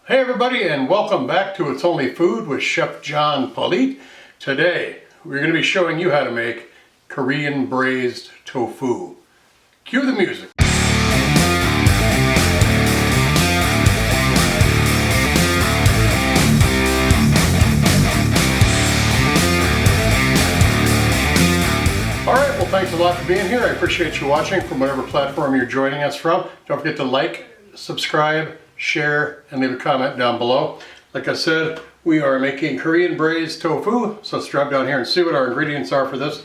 Hey everybody, and welcome back to It's Only Food with Chef John Politte. Today we're going to be showing you how to make Korean braised tofu. Cue the music. Alright, well thanks a lot for being here. I appreciate you watching from whatever platform you're joining us from. Don't forget to like, subscribe, share, and leave a comment down below. Like I said, we are making Korean braised tofu, so let's drop down here and see what our ingredients are for this.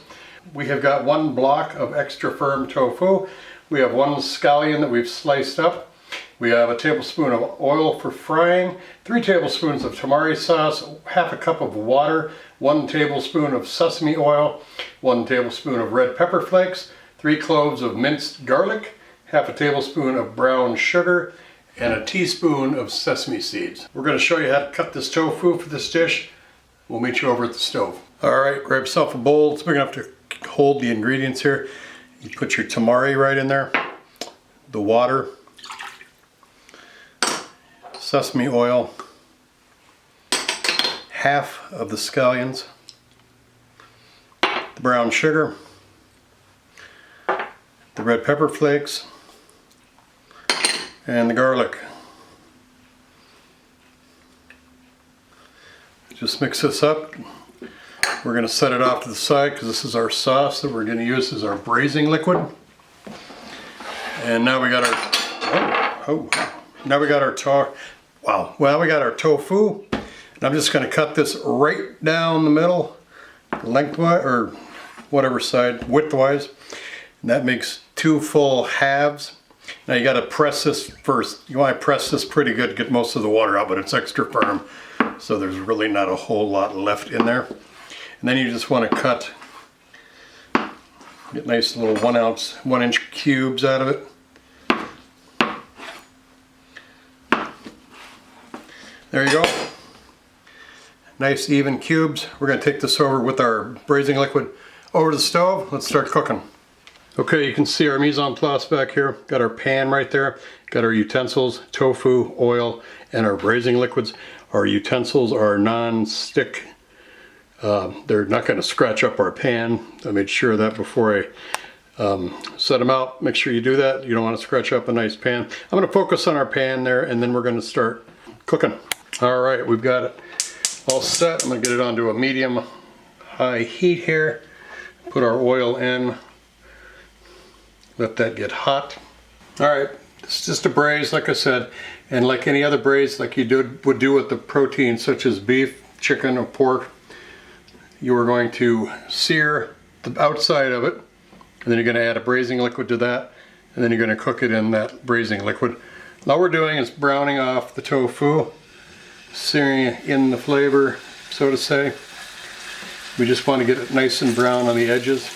We have got 1 block of extra firm tofu. We have 1 scallion that we've sliced up. We have a tablespoon of oil for frying, 3 tablespoons of tamari sauce, half a cup of water, 1 tablespoon of sesame oil, 1 tablespoon of red pepper flakes, 3 cloves of minced garlic, half a tablespoon of brown sugar, and a teaspoon of sesame seeds. We're going to show you how to cut this tofu for this dish. We'll meet you over at the stove. Alright, grab yourself a bowl. It's big enough to hold the ingredients here. You put your tamari right in there, the water, sesame oil, half of the scallions, the brown sugar, the red pepper flakes, and the garlic. Just mix this up. We're going to set it off to the side because this is our sauce that we're going to use as our braising liquid. And now we got our we got our tofu. And I'm just going to cut this right down the middle, lengthwise or whatever side, widthwise. And that makes 2 full halves. Now you got to press this first. You want to press this pretty good to get most of the water out, but it's extra firm, so there's really not a whole lot left in there. And then you just want to get nice little 1 inch cubes out of it. There you go. Nice even cubes. We're going to take this over with our braising liquid over to the stove. Let's start cooking. Okay, you can see our mise en place back here. Got our pan right there. Got our utensils, tofu, oil, and our braising liquids. Our utensils are non-stick. They're not going to scratch up our pan. I made sure of that before I set them out. Make sure you do that. You don't want to scratch up a nice pan. I'm going to focus on our pan there, and then we're going to start cooking. All right, we've got it all set. I'm going to get it onto a medium-high heat here. Put our oil in. Let that get hot. Alright, it's just a braise like I said, and like any other braise like you would do with the protein such as beef, chicken, or pork, you are going to sear the outside of it, and then you're going to add a braising liquid to that, and then you're going to cook it in that braising liquid. All we're doing is browning off the tofu, searing in the flavor, so to say. We just want to get it nice and brown on the edges.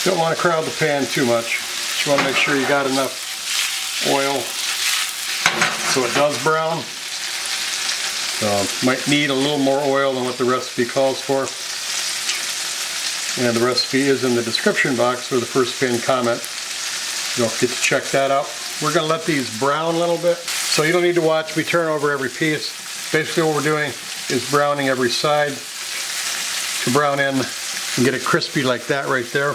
Don't want to crowd the pan too much. Just want to make sure you got enough oil so it does brown. Might need a little more oil than what the recipe calls for. And the recipe is in the description box or the first pinned comment. Don't forget to check that out. We're going to let these brown a little bit. So you don't need to watch me turn over every piece. Basically what we're doing is browning every side to brown in and get it crispy like that right there.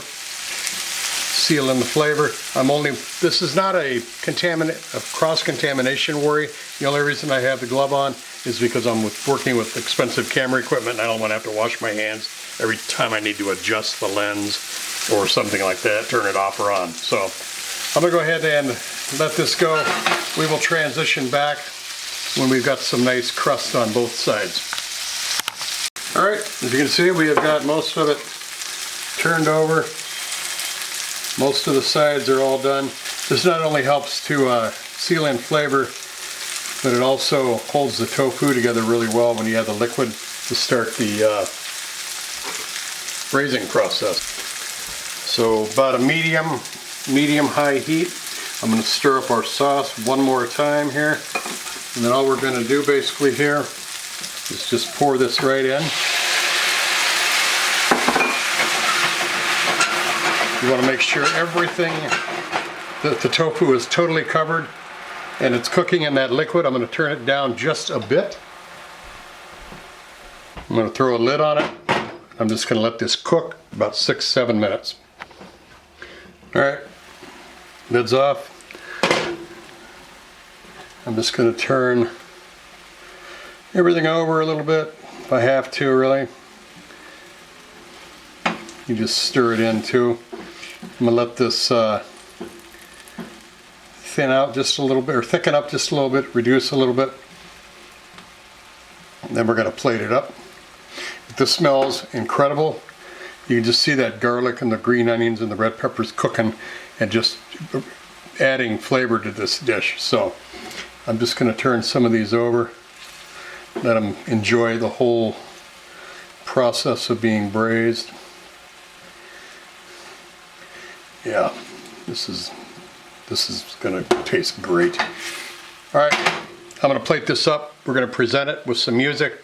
Seal in the flavor. This is not a cross-contamination worry. The only reason I have the glove on is because I'm working with expensive camera equipment and I don't want to have to wash my hands every time I need to adjust the lens or something like that, turn it off or on. So I'm going to go ahead and let this go. We will transition back when we've got some nice crust on both sides. Alright, as you can see, we have got most of it turned over. Most of the sides are all done. This not only helps to seal in flavor, but it also holds the tofu together really well when you have the liquid to start the braising process. So about a medium-high heat. I'm going to stir up our sauce one more time here. And then all we're going to do basically here is just pour this right in. You want to make sure everything, that the tofu is totally covered and it's cooking in that liquid. I'm going to turn it down just a bit. I'm going to throw a lid on it. I'm just going to let this cook about 6-7 minutes. Alright, lid's off. I'm just going to turn everything over a little bit, if I have to really. You just stir it in too. I'm going to let this thin out just a little bit, or thicken up just a little bit, reduce a little bit. And then we're going to plate it up. This smells incredible. You can just see that garlic and the green onions and the red peppers cooking and just adding flavor to this dish. So I'm just going to turn some of these over, let them enjoy the whole process of being braised. Yeah, this is going to taste great. All right, I'm going to plate this up. We're going to present it with some music,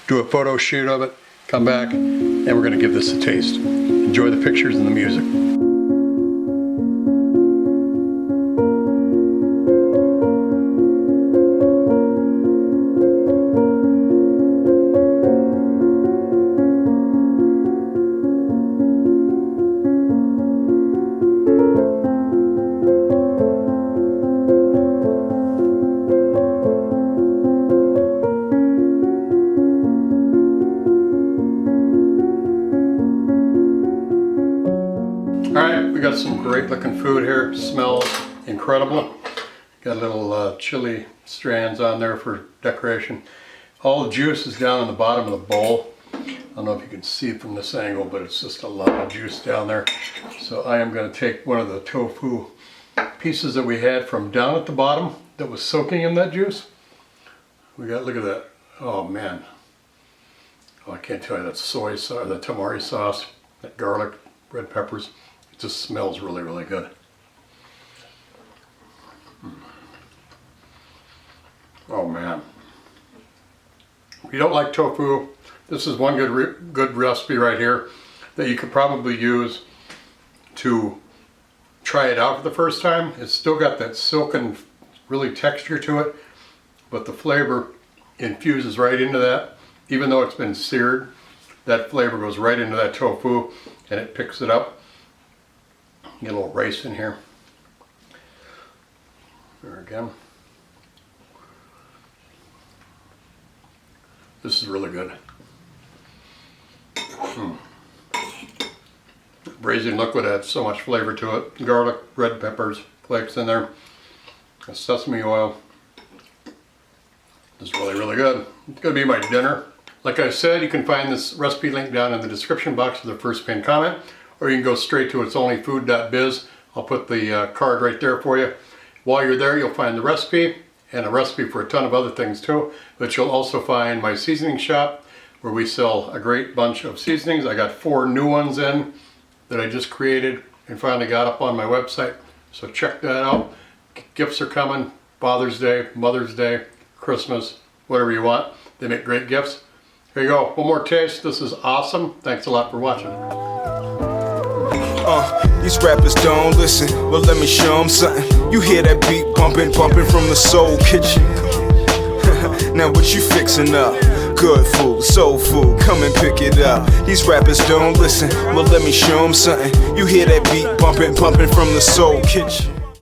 do a photo shoot of it, come back, and we're going to give this a taste. Enjoy the pictures and the music. Alright, we got some great looking food here. Smells incredible. Got little chili strands on there for decoration. All the juice is down in the bottom of the bowl. I don't know if you can see it from this angle, but it's just a lot of juice down there. So I am going to take one of the tofu pieces that we had from down at the bottom that was soaking in that juice. We got, look at that. Oh man. Oh, I can't tell you, that soy sauce, the tamari sauce, that garlic, red peppers. It just smells really, really good. Oh man. If you don't like tofu, this is one good recipe right here that you could probably use to try it out for the first time. It's still got that silken, really texture to it, but the flavor infuses right into that. Even though it's been seared, that flavor goes right into that tofu and it picks it up. Get a little rice in here. There again. This is really good. Braising liquid adds so much flavor to it. Garlic, red peppers, flakes in there. Sesame oil. This is really, really good. It's going to be my dinner. Like I said, you can find this recipe link down in the description box of the first pinned comment, or you can go straight to itsonlyfood.biz. I'll put the card right there for you. While you're there, you'll find the recipe and a recipe for a ton of other things too. But you'll also find my seasoning shop where we sell a great bunch of seasonings. I got 4 new ones in that I just created and finally got up on my website. So check that out. Gifts are coming. Father's Day, Mother's Day, Christmas, whatever you want. They make great gifts. Here you go. One more taste. This is awesome. Thanks a lot for watching. These rappers don't listen, well let me show them something. You hear that beat bumping, bumping from the soul kitchen. Now what you fixing up? Good food, soul food, come and pick it up. These rappers don't listen, well let me show them something. You hear that beat bumping, bumping from the soul kitchen.